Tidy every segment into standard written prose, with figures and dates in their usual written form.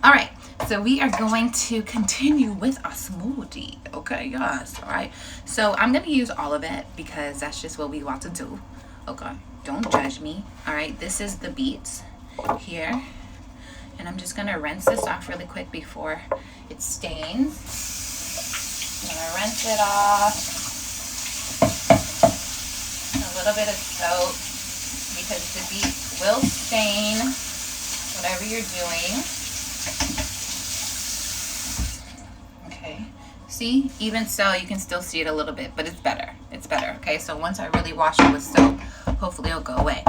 All right, so we are going to continue with our smoothie. Okay, yes. All right, so I'm gonna use all of it because that's just what we want to do. Okay, don't judge me. All right, this is the beets here, and I'm just gonna rinse this off really quick before it stains. I'm gonna rinse it off. A little bit of soap because the beets will stain whatever you're doing. Okay, see, even so you can still see it a little bit, but it's better. It's better. Okay, so once I really wash it with soap, hopefully it'll go away.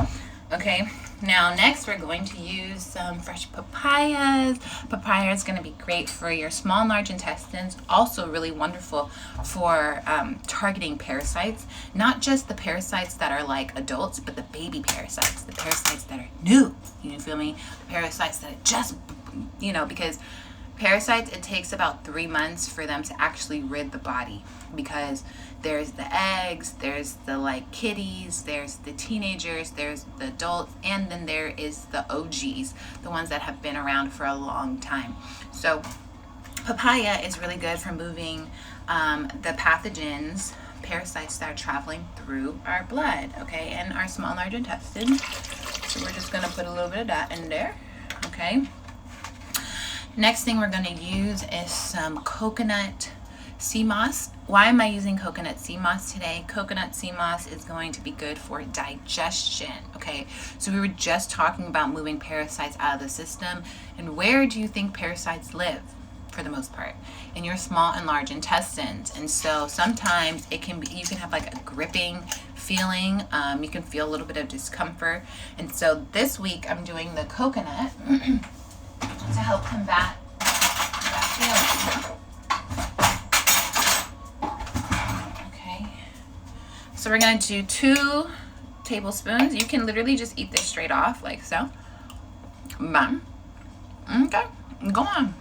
Okay, now next we're going to use some fresh papayas. Papaya is going to be great for your small and large intestines. Also really wonderful for targeting parasites. Not just the parasites that are like adults, but the baby parasites. The parasites that are new. You feel me? The parasites that are just, because parasites, it takes about 3 months for them to actually rid the body, because there's the eggs, there's the like kitties, there's the teenagers, there's the adults, and then there is the OGs, the ones that have been around for a long time. So papaya is really good for moving the pathogens, parasites that are traveling through our blood, okay, and our small and large intestines. So we're just gonna put a little bit of that in there, okay. Next thing we're going to use is some coconut sea moss. Why am I using coconut sea moss today? Coconut sea moss is going to be good for digestion, okay? So we were just talking about moving parasites out of the system. And where do you think parasites live for the most part? In your small and large intestines. And so sometimes it can be, you can have like a gripping feeling. You can feel a little bit of discomfort. And so this week I'm doing the coconut to help combat that feeling. Okay, so we're going to do 2 tablespoons. You can literally just eat this straight off like so. Bam. Okay, go on,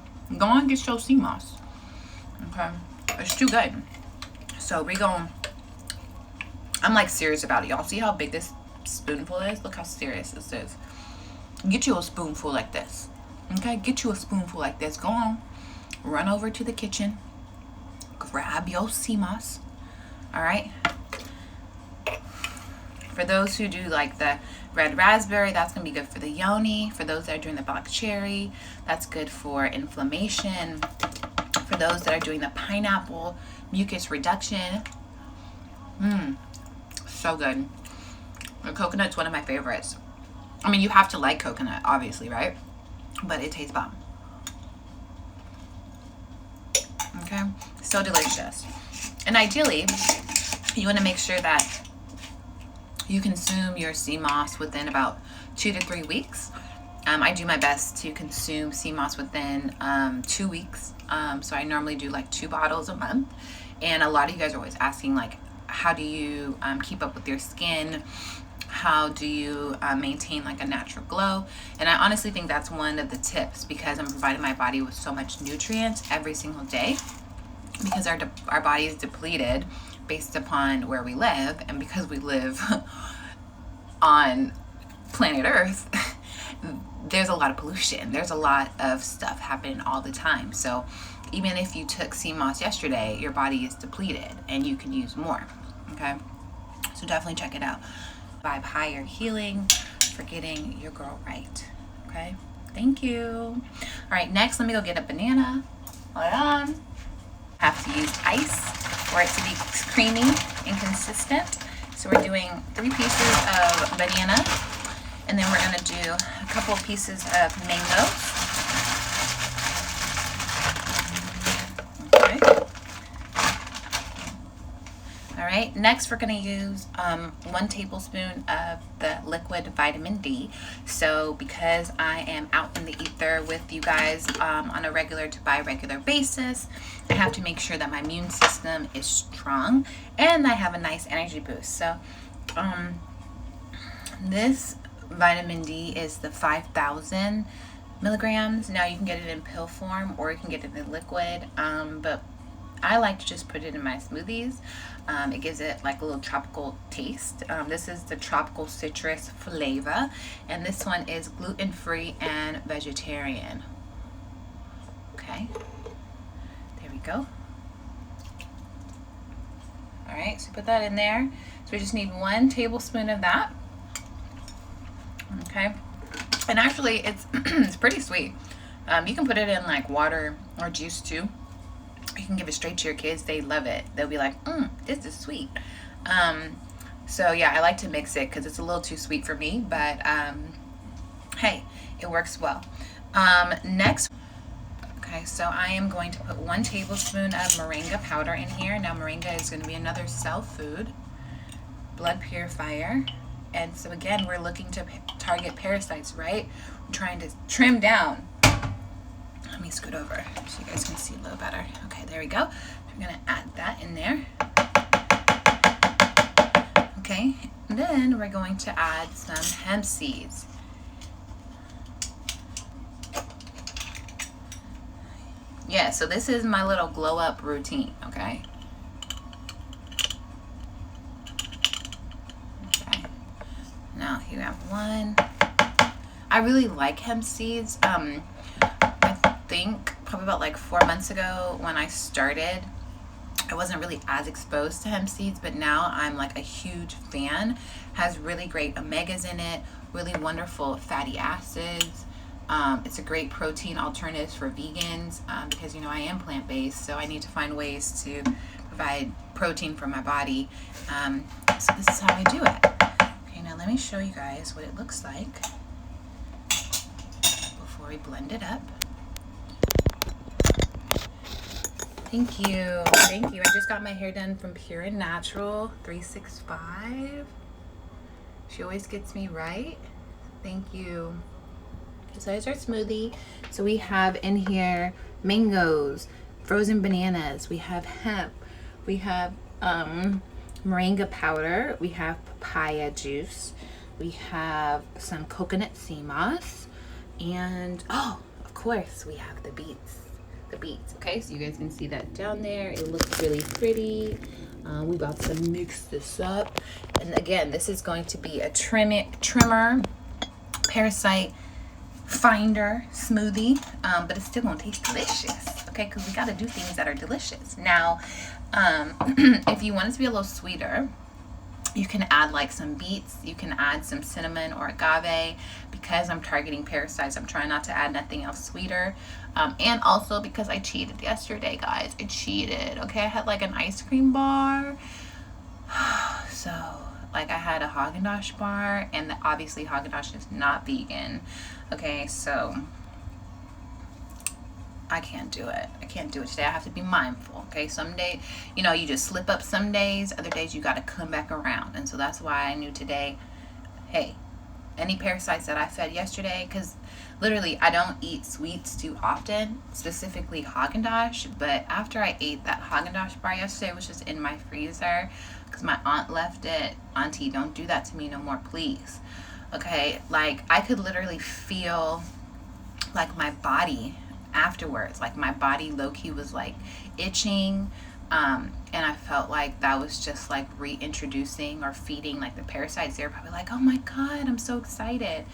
get your sea moss. Okay, it's too good. So we're going, I'm like serious about it, y'all. See how big this spoonful is? Look how serious this is. Get you a spoonful like this. Okay, get you a spoonful like this. Go on, run over to the kitchen, grab your sea moss. All right. For those who do like the red raspberry, that's gonna be good for the yoni. For those that are doing the black cherry, that's good for inflammation. For those that are doing the pineapple, mucus reduction. So good. The coconut's one of my favorites. I mean, you have to like coconut, obviously, right? But it tastes bomb. Okay, so delicious. And ideally, you want to make sure that you consume your sea moss within about 2 to 3 weeks. I do my best to consume sea moss within 2 weeks. So I normally do like 2 bottles a month. And a lot of you guys are always asking, like, how do you keep up with your skin? How do you maintain like a natural glow? And I honestly think that's one of the tips, because I'm providing my body with so much nutrients every single day, because our body is depleted based upon where we live, and because we live on planet Earth, there's a lot of pollution. There's a lot of stuff happening all the time. So even if you took sea moss yesterday, your body is depleted and you can use more. Okay, so definitely check it out. Vibe Higher Healing for getting your girl right. Okay, thank you. All right, next let me go get a banana. Hold on. Have to use ice for it to be creamy and consistent. So we're doing 3 pieces of banana, and then we're gonna do a couple of pieces of mango. Okay. All right, next we're going to use 1 tablespoon of the liquid vitamin D. So because I am out in the ether with you guys on a regular to bi-regular basis, I have to make sure that my immune system is strong and I have a nice energy boost. So this vitamin D is the 5,000 milligrams. Now you can get it in pill form or you can get it in liquid, but I like to just put it in my smoothies. It gives it like a little tropical taste. This is the tropical citrus flavor, and this one is gluten-free and vegetarian. Okay, there we go. All right, so put that in there. So we just need 1 tablespoon of that. Okay, and actually it's it's pretty sweet. You can put it in like water or juice too. You can give it straight to your kids. They love it. They'll be like, this is sweet. So yeah, I like to mix it because it's a little too sweet for me, but hey, it works well. Next, okay, so I am going to put 1 tablespoon of moringa powder in here. Now moringa is going to be another cell food, blood purifier. And so again, we're looking to target parasites, right? We're trying to trim down. Let me scoot over so you guys can see a little better. Okay, there we go. We're gonna add that in there. Okay, and then we're going to add some hemp seeds. Yeah, so this is my little glow up routine, okay? Now here I have 1. I really like hemp seeds. I think probably about like 4 months ago when I started, I wasn't really as exposed to hemp seeds, but now I'm like a huge fan. Has really great omegas in it, really wonderful fatty acids. It's a great protein alternative for vegans because, you know, I am plant-based, so I need to find ways to provide protein for my body. So this is how I do it. Now let me show you guys what it looks like before we blend it up. Thank you. Thank you. I just got my hair done from Pure and Natural 365. She always gets me right. Thank you. So here's our smoothie. So we have in here mangoes, frozen bananas, we have hemp, we have moringa powder, we have papaya juice, we have some coconut sea moss, and oh, of course we have the beets. Okay, so you guys can see that down there. It looks really pretty. We about to mix this up, and again, this is going to be a trimmer parasite finder smoothie, but it's still gonna taste delicious, okay, because we got to do things that are delicious. Now if you want it to be a little sweeter, you can add like some beets, you can add some cinnamon or agave. Because I'm targeting parasites, I'm trying not to add nothing else sweeter. And also because I cheated yesterday, guys. I cheated, okay? I had like an ice cream bar. So like I had a Haagen-Dazs bar, and obviously Haagen-Dazs is not vegan, okay? So I can't do it. I can't do it today. I have to be mindful, okay? Some day, you know, you just slip up some days. Other days you got to come back around. And so that's why I knew today, hey, any parasites that I fed yesterday, because literally I don't eat sweets too often, specifically Haagen-Dazs, but after I ate that Haagen-Dazs bar yesterday, which is in my freezer, because my aunt left it. Auntie, don't do that to me no more, please. Okay, like I could literally feel like my body afterwards, like my body low-key was like itching, and I felt like that was just like reintroducing or feeding like the parasites. They were probably like, oh my god, I'm so excited.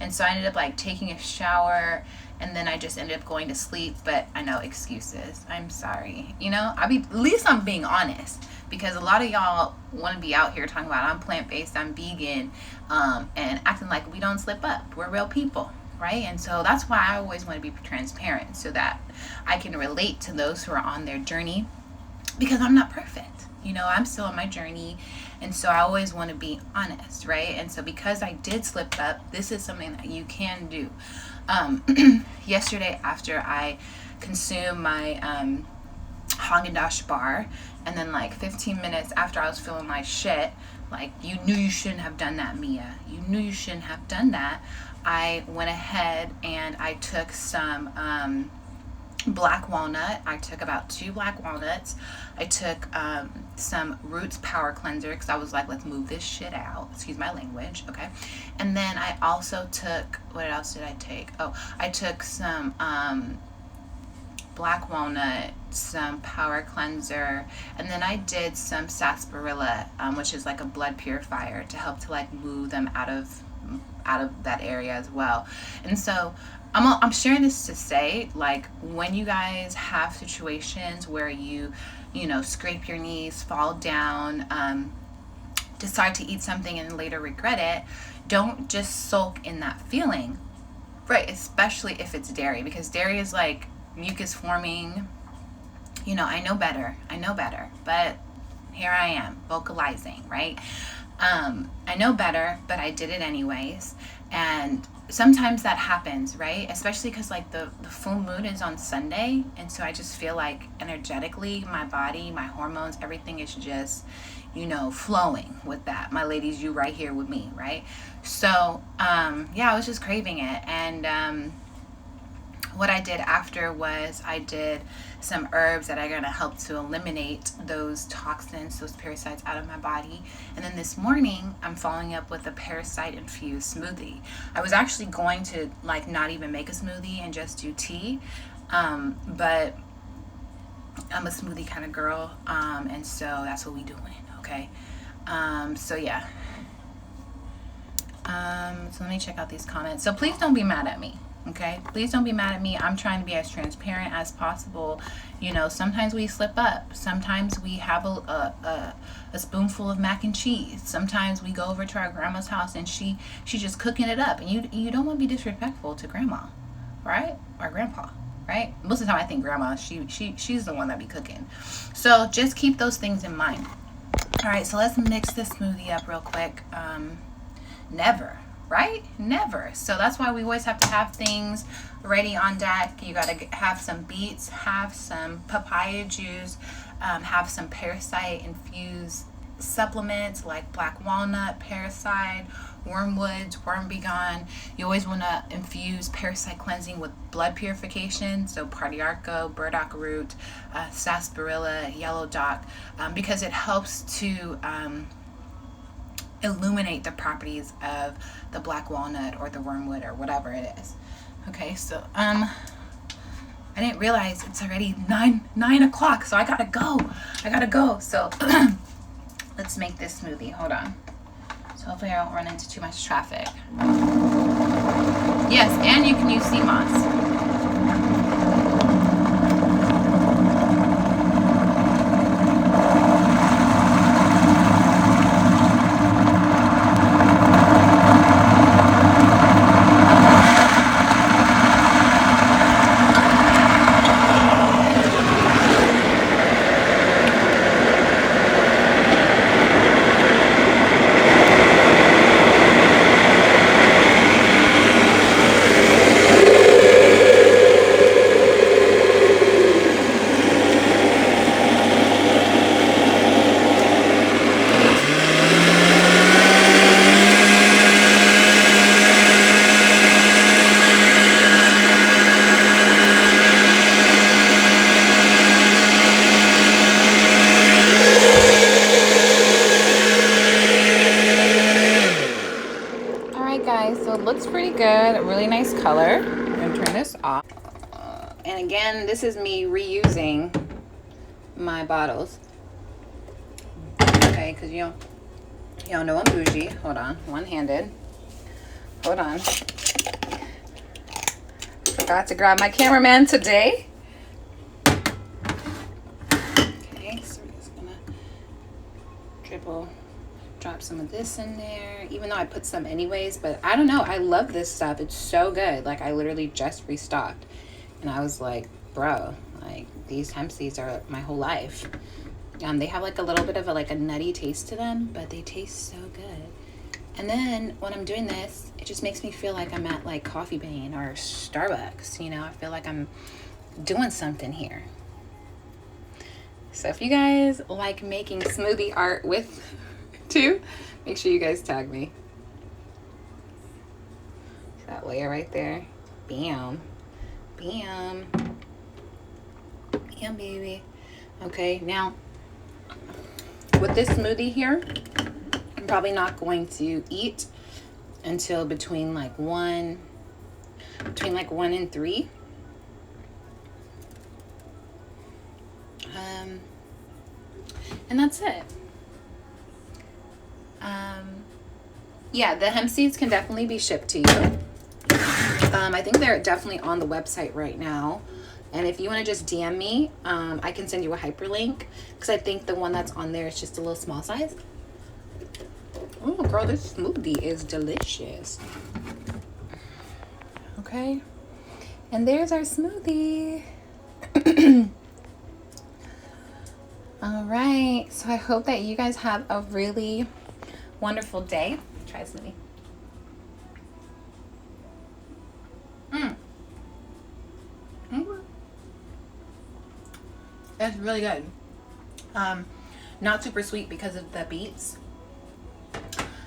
And so I ended up like taking a shower, and then I just ended up going to sleep. But I know, excuses, I'm sorry, you know, at least I'm being honest, because a lot of y'all want to be out here talking about I'm plant-based, I'm vegan, and acting like we don't slip up. We're real people, right? And so that's why I always want to be transparent, so that I can relate to those who are on their journey, because I'm not perfect, you know, I'm still on my journey. And so I always want to be honest, right? And so because I did slip up, this is something that you can do. Yesterday, after I consumed my Haagen-Dazs bar, and then like 15 minutes after I was feeling my shit, like, you knew you shouldn't have done that, Mia. You knew you shouldn't have done that. I went ahead and I took some black walnut. I took about 2 black walnuts. I took some Roots Power Cleanser, because I was like, let's move this shit out. Excuse my language, okay? And then I also took, what else did I take? Oh, I took some black walnut, some power cleanser, and then I did some sarsaparilla, which is like a blood purifier, to help to like move them out of that area as well. And so I'm sharing this to say, like, when you guys have situations where you know, scrape your knees, fall down, decide to eat something and later regret it, don't just sulk in that feeling, right? Especially if it's dairy, because dairy is like mucus forming. You know, I know better, but here I am vocalizing, right? I know better, but I did it anyways. And sometimes that happens, right? Especially because like the full moon is on Sunday, and so I just feel like energetically my body, my hormones, everything is just, you know, flowing with that. My ladies, you right here with me, right? So yeah, I was just craving it. And what I did after was I did some herbs that are going to help to eliminate those toxins, those parasites out of my body. And then this morning, I'm following up with a parasite-infused smoothie. I was actually going to like not even make a smoothie and just do tea, but I'm a smoothie kind of girl, and so that's what we doing, okay? So yeah. So let me check out these comments. So please don't be mad at me. Okay, please don't be mad at me. I'm trying to be as transparent as possible. You know, sometimes we slip up. Sometimes we have a spoonful of mac and cheese. Sometimes we go over to our grandma's house and she's just cooking it up. And you don't want to be disrespectful to grandma, right? Or grandpa, right? Most of the time I think grandma, she's the one that be cooking. So just keep those things in mind. All right, so let's mix this smoothie up real quick. Never. Right? Never. So that's why we always have to have things ready on deck. You got to have some beets, have some papaya juice, have some parasite infused supplements like black walnut, parasite, wormwoods, worm begone. You always want to infuse parasite cleansing with blood purification. So Pardiarco, burdock root, sarsaparilla, yellow dock, because it helps to illuminate the properties of the black walnut or the wormwood or whatever it is. Okay, so I didn't realize it's already 9 o'clock, so I gotta go. So let's make this smoothie. Hold on. So hopefully I don't run into too much traffic. Yes, and you can use Seamoss. So it looks pretty good. A really nice color. I'm gonna turn this off. And again, this is me reusing my bottles. Okay, because y'all know I'm bougie. Hold on, one-handed. Hold on. Forgot to grab my cameraman today. Okay, so we're just gonna drop some of this in there, even though I put some anyways, but I don't know, I love this stuff. It's so good. Like, I literally just restocked and I was like, bro, like, these hemp seeds are my whole life. They have like a little bit of a nutty taste to them, but they taste so good. And then when I'm doing this, it just makes me feel like I'm at like Coffee Bean or Starbucks. You know, I feel like I'm doing something here. So if you guys like making smoothie art with too, make sure you guys tag me. That layer right there. Bam. Bam. Bam, baby. Okay, now with this smoothie here, I'm probably not going to eat until between like 1 and 3. And that's it. Yeah, the hemp seeds can definitely be shipped to you. I think they're definitely on the website right now. And if you want to just DM me, I can send you a hyperlink, because I think the one that's on there is just a little small size. Oh, girl, this smoothie is delicious. Okay. And there's our smoothie. All right. So I hope that you guys have a really wonderful day. Try a smoothie. That's really good. Not super sweet because of the beets.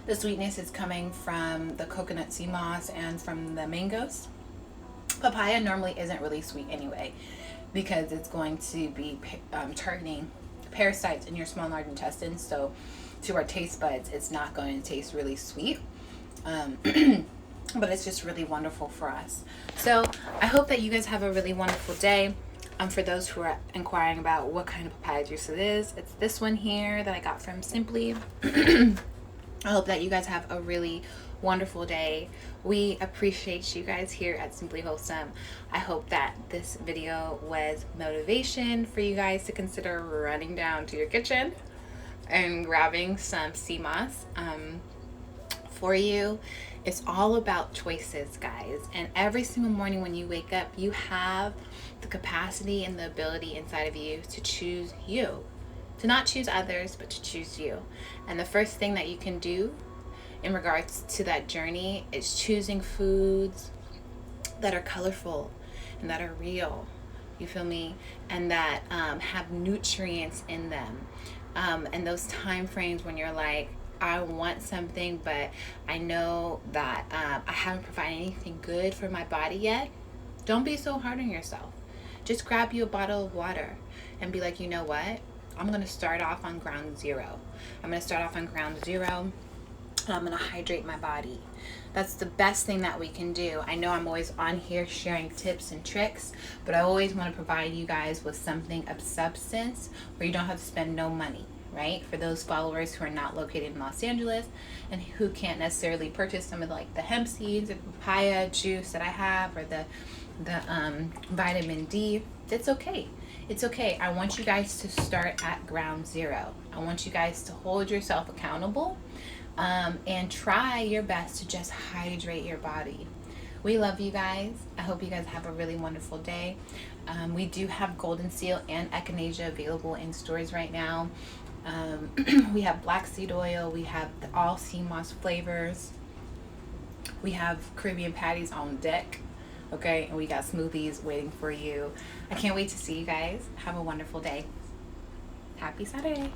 The sweetness is coming from the coconut sea moss and from the mangoes. Papaya normally isn't really sweet anyway, because it's going to be targeting parasites in your small and large intestines. So to our taste buds, it's not going to taste really sweet. But it's just really wonderful for us. So I hope that you guys have a really wonderful day. For those who are inquiring about what kind of papaya juice it is, it's this one here that I got from Simply. I hope that you guys have a really wonderful day. We appreciate you guys here at Simply Wholesome. I hope that this video was motivation for you guys to consider running down to your kitchen and grabbing some sea moss for you. It's all about choices, guys. And every single morning when you wake up, you have the capacity and the ability inside of you to choose you. To not choose others, but to choose you. And the first thing that you can do in regards to that journey is choosing foods that are colorful and that are real. You feel me? And that have nutrients in them. And those time frames when you're like, I want something, but I know that I haven't provided anything good for my body yet. Don't be so hard on yourself. Just grab you a bottle of water and be like, you know what? I'm going to start off on ground zero. I'm going to start off on ground zero. I'm going to hydrate my body. That's the best thing that we can do. I know I'm always on here sharing tips and tricks, but I always want to provide you guys with something of substance where you don't have to spend no money, right? For those followers who are not located in Los Angeles and who can't necessarily purchase some of like the hemp seeds or papaya juice that I have, or the vitamin D, it's okay. It's okay. I want you guys to start at ground zero. I want you guys to hold yourself accountable and try your best to just hydrate your body. We love you guys. I hope you guys have a really wonderful day. We do have Golden Seal and Echinacea available in stores right now. We have black seed oil. We have all sea moss flavors. We have Caribbean patties on deck. Okay, and we got smoothies waiting for you. I can't wait to see you guys. Have a wonderful day. Happy Saturday.